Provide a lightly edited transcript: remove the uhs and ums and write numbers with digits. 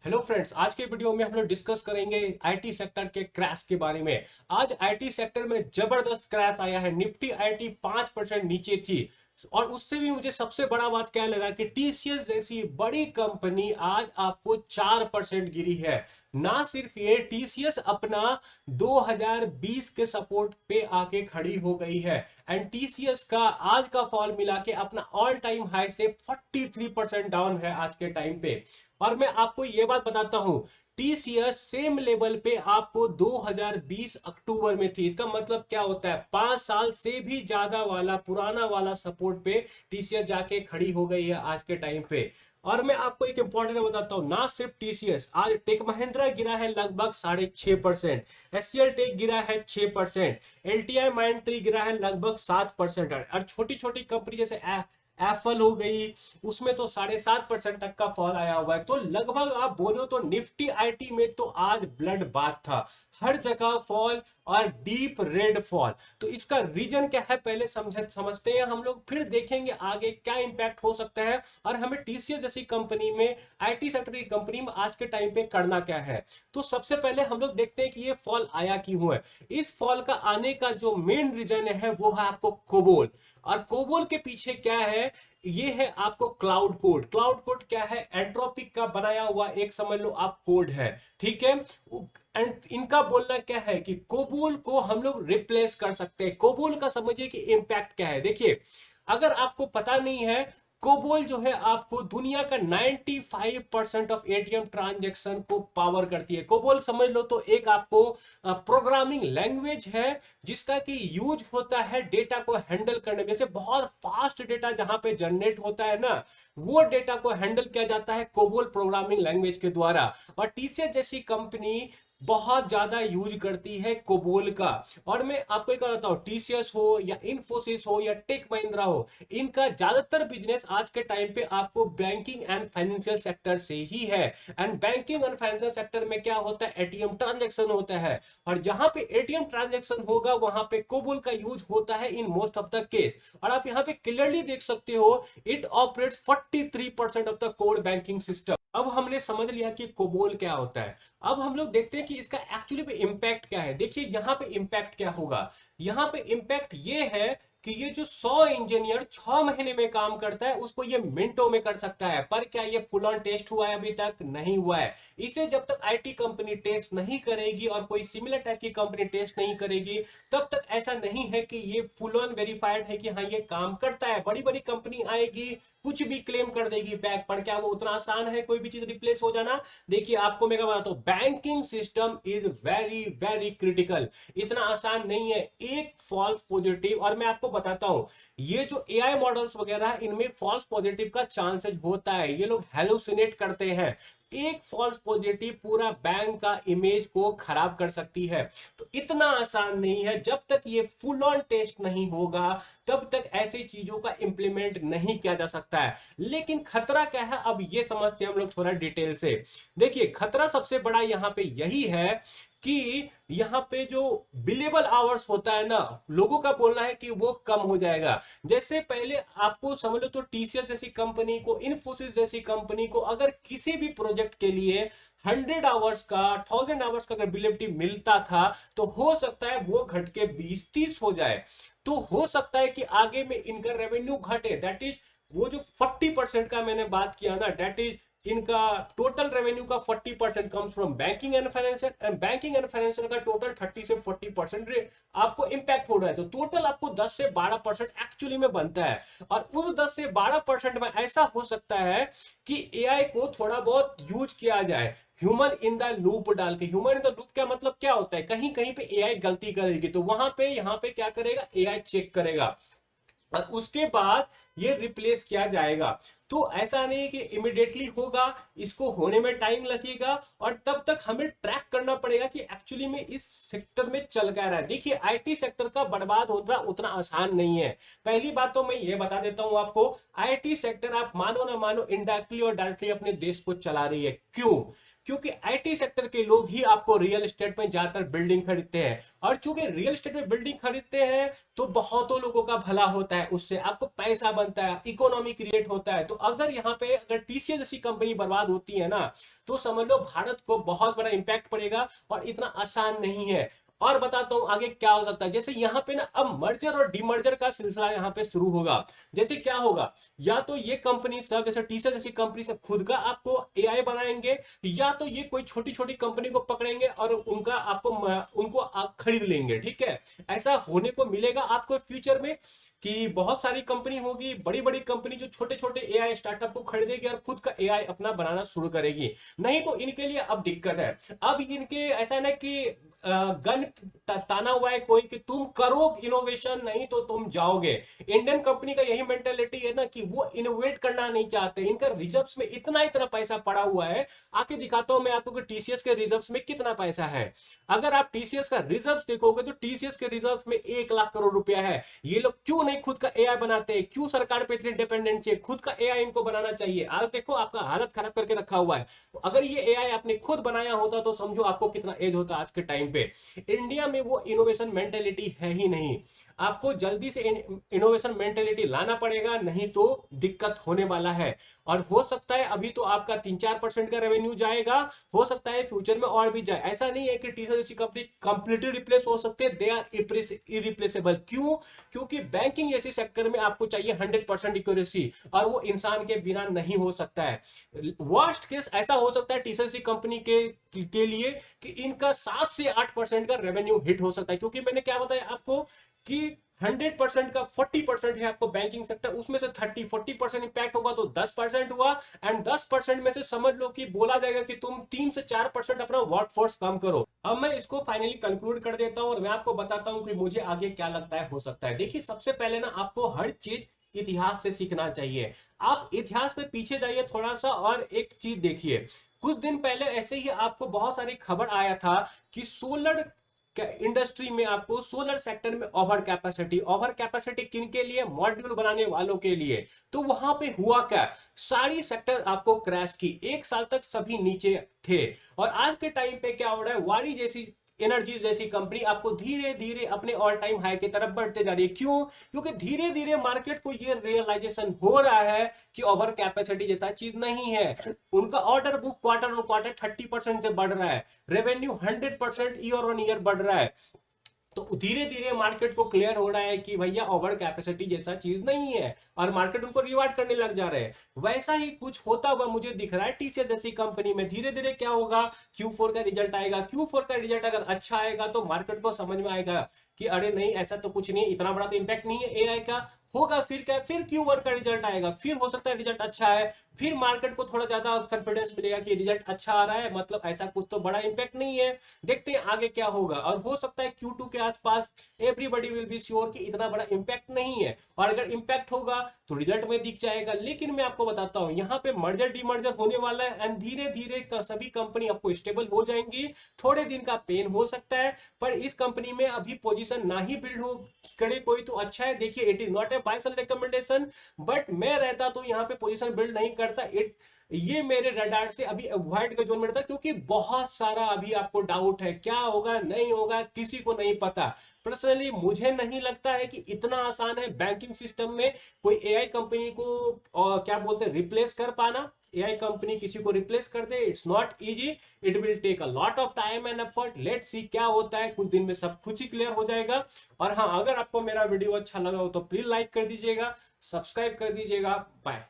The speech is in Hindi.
हेलो फ्रेंड्स, आज के वीडियो में हम लोग डिस्कस करेंगे आईटी सेक्टर के क्रैश के बारे में। आज आईटी सेक्टर में जबरदस्त क्रैश आया है। निफ्टी आईटी 5% नीचे थी और उससे भी मुझे सबसे बड़ा बात क्या लगा कि टीसीएस जैसी बड़ी कंपनी आज आपको 4% गिरी है। ना सिर्फ ये, टीसीएस अपना 2020 के सपोर्ट पे आके खड़ी हो गई है एंड टीसीएस का आज का फॉल मिला के अपना ऑल टाइम हाई से 43% डाउन है आज के टाइम पे। और मैं आपको यह बात बताता हूं, टीसीएस सेम लेवल पे आपको 2020 अक्टूबर में थी। इसका मतलब क्या होता है, 5 साल से भी ज्यादा वाला पुराना वाला सपोर्ट पे टीसीएस जाके खड़ी हो गई है आज के टाइम पे। और मैं आपको एक इंपॉर्टेंट बताता हूं, ना सिर्फ टीसीएस, आज टेक महिंद्रा गिरा है लगभग 6.5%, एचसीएल टेक गिरा है 6%, एलटीआई माइंट्री गिरा है लगभग 7%। और छोटी छोटी कंपनी जैसे एप्पल हो गई, उसमें तो 7.5% तक का फॉल आया हुआ है। तो लगभग आप बोलो तो निफ्टी आईटी में तो आज ब्लड बाथ था, हर जगह फॉल और डीप रेड फॉल। तो इसका रीजन क्या है पहले समझते हैं हम लोग, फिर देखेंगे आगे क्या इंपैक्ट हो सकता है और हमें टीसीएस जैसी कंपनी में, आईटी सेक्टर की कंपनी में आज के टाइम पे करना क्या है। तो सबसे पहले हम लोग देखते हैं कि ये फॉल आया क्यों है। इस फॉल का आने का जो मेन रीजन है वो है आपको कोबोल। और कोबोल के पीछे क्या है, ये है आपको क्लाउड कोड। क्लाउड कोड क्या है, एंट्रोपिक का बनाया हुआ एक समझ लो आप कोड है, ठीक है। एंड इनका बोलना क्या है कि कोबोल को हम लोग रिप्लेस कर सकते हैं। कोबोल का समझिए कि इंपैक्ट क्या है। देखिए, अगर आपको पता नहीं है, कोबोल जो है आपको दुनिया का 95% ऑफ एटीएम ट्रांजैक्शन को पावर करती है। कोबोल समझ लो तो एक आपको प्रोग्रामिंग लैंग्वेज है जिसका कि यूज होता है डेटा को हैंडल करने में। जैसे बहुत फास्ट डेटा जहां पे जनरेट होता है ना, वो डेटा को हैंडल किया जाता है कोबोल प्रोग्रामिंग लैंग्वेज के द्वारा। और टीसीएस जैसी कंपनी बहुत ज्यादा यूज करती है कोबोल का। और मैं आपको एक बताता हूं, टीसीएस हो या इन्फोसिस हो या टेक महिंद्रा हो, इनका ज्यादातर बिजनेस आज के टाइम पे आपको बैंकिंग एंड फाइनेंशियल सेक्टर से ही है। And banking and financial sector में क्या होता है, एटीएम ट्रांजैक्शन होता है। और जहां पे एटीएम ट्रांजैक्शन होगा वहां पे कोबोल का यूज होता है in most of the case. और आप यहां पे क्लियरली देख सकते हो, it operates 43% of the core banking system. अब हमने समझ लिया कि कोबोल क्या होता है। अब हम लोग देखते हैं कि इसका एक्चुअली पे इंपैक्ट क्या है। देखिए यहां पे इंपैक्ट क्या होगा, यहां पे इंपैक्ट ये है कि ये जो 100 इंजीनियर 6 महीने में काम करता है उसको ये मिनटों में कर सकता है। पर क्या ये फुल ऑन टेस्ट हुआ है? अभी तक नहीं हुआ है। इसे जब तक आईटी कंपनी टेस्ट नहीं करेगी और कोई सिमिलर टाइप की कंपनी टेस्ट नहीं करेगी, तब तक ऐसा नहीं है कि ये फुल ऑन वेरीफाइड है कि हाँ ये काम करता है। बड़ी बड़ी कंपनी आएगी, कुछ भी क्लेम कर देगी बैक पर, क्या वो उतना आसान है कोई भी चीज रिप्लेस हो जाना? देखिए आपको मैं क्या बताता हूं, banking system is very very critical. इतना आसान नहीं है। एक फॉल्स पॉजिटिव, और मैं आपको बताता हूं, ये जो एआई मॉडल्स वगैरह है इनमें फॉल्स पॉजिटिव का चांसेस होता है, ये लोग हेलुसिनेट करते हैं। एक फॉल्स पॉजिटिव पूरा बैंक का इमेज को खराब कर सकती है। तो इतना आसान नहीं है, जब तक ये फुल ऑन टेस्ट नहीं होगा तब तक ऐसी चीजों का इंप्लीमेंट नहीं किया जा सकता है। लेकिन खतरा क्या है, अब ये समझते हैं हम लोग थोड़ा डिटेल से। देखिए खतरा सबसे बड़ा यहां पे यही है कि यहां पे जो बिलेबल आवर्स होता है ना, लोगों का बोलना है कि वो कम हो जाएगा। जैसे पहले आपको समझ लो तो टीसीएस जैसी कंपनी को, इन्फोसिस जैसी कंपनी को अगर किसी भी प्रोजेक्ट के लिए 100 आवर्स का, 1000 आवर्स का अगर बिलेबिलिटी मिलता था, तो हो सकता है वो घट के 20-30 हो जाए। तो हो सकता है कि आगे में इनका रेवेन्यू घटे। दैट इज वो जो 40% का मैंने बात किया ना, दैट इज इनका टोटल रेवेन्यू का 40% comes from banking and financial, and banking and financial का टोटल 30 से 40% आपको इंपैक्ट हो रहा है। तो टोटल आपको 10 से 12% एक्चुअली में बनता है। और उस 10 से 12% में ऐसा हो सकता है कि एआई को थोड़ा बहुत यूज किया जाए, ह्यूमन इन द लूप डाल के। ह्यूमन इन द लूप क्या मतलब, क्या होता है, कहीं कहीं पे एआई गलती करेगी तो वहां पे यहां पे क्या करेगा, एआई चेक करेगा और उसके बाद ये रिप्लेस किया जाएगा। तो ऐसा नहीं कि इमिडिएटली होगा, इसको होने में टाइम लगेगा और तब तक हमें ट्रैक करना पड़ेगा कि एक्चुअली में इस सेक्टर में चल क्या रहा है। देखिए आईटी सेक्टर का बर्बाद होना उतना आसान नहीं है। पहली बात तो मैं ये बता देता हूं आपको, आईटी सेक्टर आप मानो ना मानो इनडायरेक्टली और डायरेक्टली अपने देश को चला रही है। क्यों? क्योंकि आईटी सेक्टर के लोग ही आपको रियल एस्टेट में ज्यादातर बिल्डिंग खरीदते हैं। और चूंकि रियल एस्टेट में बिल्डिंग खरीदते हैं तो बहुतों लोगों का भला होता है, उससे आपको पैसा बनता है, इकोनॉमी क्रिएट होता है। तो अगर यहाँ पे अगर टीसीएस जैसी कंपनी बर्बाद होती है ना, तो समझ लो भारत को बहुत बड़ा इंपैक्ट पड़ेगा और इतना आसान नहीं है। और बताता हूं आगे क्या हो सकता है। जैसे यहाँ पे ना अब मर्जर और डीमर्जर का सिलसिला यहाँ पे शुरू होगा। जैसे क्या होगा, या तो ये कंपनी सब जैसे टीसीएस जैसी कंपनी सब खुद का आपको एआई बनाएंगे, या तो ये कोई छोटी छोटी कंपनी को पकड़ेंगे और उनका आपको उनको आप खरीद लेंगे। ठीक है, ऐसा होने को मिलेगा आपको फ्यूचर में कि बहुत सारी कंपनी होगी, बड़ी बड़ी कंपनी जो छोटे छोटे एआई स्टार्टअप को खरीदेगी और खुद का एआई अपना बनाना शुरू करेगी। नहीं तो इनके लिए अब दिक्कत है। अब इनके ऐसा है ना कि गन ताना हुआ है कोई कि तुम करो इनोवेशन, नहीं तो तुम जाओगे। इंडियन कंपनी का यही मेंटेलिटी है ना कि वो इनोवेट करना नहीं चाहते। इनका रिजर्व्स में इतना इतना पैसा पड़ा हुआ है। आके दिखाता हूं मैं आपको कि टीसीएस के रिजर्व्स में कितना पैसा है। अगर आप टीसीएस का रिजर्व्स देखोगे तो टीसीएस के रिजर्व्स में 1 लाख करोड़ रुपया है। ये लोग क्यों नहीं खुद का एआई बनाते हैं? क्यों सरकार पे इतनी डिपेंडेंसी है? खुद का एआई इनको बनाना चाहिए। आज देखो आपका हालत खराब करके रखा हुआ है। तो अगर ये एआई आपने खुद बनाया होता तो समझो आपको कितना एज होता आज के टाइम पे। इंडिया में वो इनोवेशन मेंटेलिटी है ही नहीं। आपको जल्दी से इनोवेशन मेंटेलिटी लाना पड़ेगा, नहीं तो दिक्कत होने वाला है। और हो सकता है अभी तो आपका 3-4% का रेवेन्यू जाएगा, हो सकता है फ्यूचर में और भी जाए। ऐसा नहीं है कि टीसीएस जैसी कंपनी कंप्लीटली रिप्लेस हो सकते हैं। They are irreplaceable. क्यों? क्योंकि बैंकिंग जैसी सेक्टर में आपको चाहिए 100% एक्यूरेसी, और वो इंसान के बिना नहीं हो सकता है। वर्स्ट केस ऐसा हो सकता है टीसीएस कंपनी के लिए कि इनका 7 से 8% का रेवेन्यू हिट हो सकता है। क्योंकि मैंने क्या बताया आपको कि 100% का 40% है आपको बैंकिंग सेक्टर, उसमें से 30-40% इंपैक्ट होगा तो 10% हुआ। एंड 10% में से समझ लो कि बोला जाएगा कि तुम 3 से 4% अपना वर्कफोर्स कम करो। अब मैं इसको फाइनली कंक्लूड कर देता हूं और मैं आपको बताता हूं कि मुझे आगे क्या लगता है हो सकता है। देखिए, सबसे पहले ना आपको हर चीज इतिहास से सीखना चाहिए। आप इतिहास में पीछे जाइए थोड़ा सा और एक चीज देखिए। कुछ दिन पहले ऐसे ही आपको बहुत सारी खबर आया था कि सोलर इंडस्ट्री में, आपको सोलर सेक्टर में ओवर कैपेसिटी किन के लिए? मॉड्यूल बनाने वालों के लिए। तो वहां पे हुआ क्या? सारी सेक्टर आपको क्रैश की। 1 साल तक सभी नीचे थे। और आज के टाइम पे क्या हो रहा है? वारी जैसी एनर्जी जैसी कंपनी आपको धीरे धीरे अपने ऑल टाइम हाई की तरफ बढ़ते जा रही है। क्यों? क्योंकि धीरे धीरे मार्केट को ये रियलाइजेशन हो रहा है कि ओवर कैपेसिटी जैसा चीज नहीं है। उनका order book quarter on quarter 30% से बढ़ रहा है। रेवेन्यू 100% ईयर ऑन ईयर बढ़ रहा है। तो धीरे धीरे मार्केट को क्लियर हो रहा है कि भैया ओवर कैपेसिटी जैसा चीज नहीं है, और मार्केट उनको रिवार्ड करने लग जा रहे हैं। वैसा ही कुछ होता हुआ मुझे दिख रहा है टीसीएस जैसी कंपनी में। धीरे धीरे क्या होगा, Q4 का रिजल्ट आएगा। Q4 का रिजल्ट अगर अच्छा आएगा तो मार्केट को समझ में आएगा कि अरे नहीं, ऐसा तो कुछ नहीं, इतना बड़ा तो इंपैक्ट नहीं है एआई का। होगा फिर क्या, फिर Q1 का रिजल्ट आएगा, फिर हो सकता है रिजल्ट अच्छा है, फिर मार्केट को थोड़ा ज्यादा कॉन्फिडेंस मिलेगा कि रिजल्ट अच्छा आ रहा है, मतलब ऐसा कुछ तो बड़ा इंपैक्ट नहीं है। देखते हैं आगे क्या होगा। और हो सकता है Q2 के आसपास एवरीबॉडी विल बी श्योर कि इतना बड़ा इंपैक्ट नहीं है, और अगर इंपैक्ट होगा तो रिजल्ट में दिख जाएगा। लेकिन मैं आपको बताता हूं यहाँ पे मर्जर डीमर्जर होने वाला है, एंड धीरे धीरे सभी कंपनी आपको स्टेबल हो जाएंगी। थोड़े दिन का पेन हो सकता है, पर इस कंपनी में अभी पोजीशन ना ही बिल्ड हो करे कोई तो अच्छा है। देखिए, it is not a buy sell recommendation, but मैं रहता तो यहाँ पे पोजीशन बिल्ड नहीं करता। ये मेरे रडार से अभी अवॉइड के जोन में रहता, क्योंकि बहुत सारा अभी आपको डाउट है, क्या होगा नहीं होगा किसी को नहीं पता। पर्सनली मुझे नहीं लगता है कि इतना आसान है बैंकिंग सिस्टम में कोई एआई कंपनी को क्या बोलते हैं रिप्लेस कर पाना। एआई कंपनी किसी को रिप्लेस कर दे, it's not easy, it will take a lot of time and effort. Let's see क्या होता है, कुछ दिन में सब कुछ ही क्लियर हो जाएगा। और हाँ, अगर आपको मेरा वीडियो अच्छा लगा हो तो प्लीज लाइक कर दीजिएगा, सब्सक्राइब कर दीजिएगा। बाय।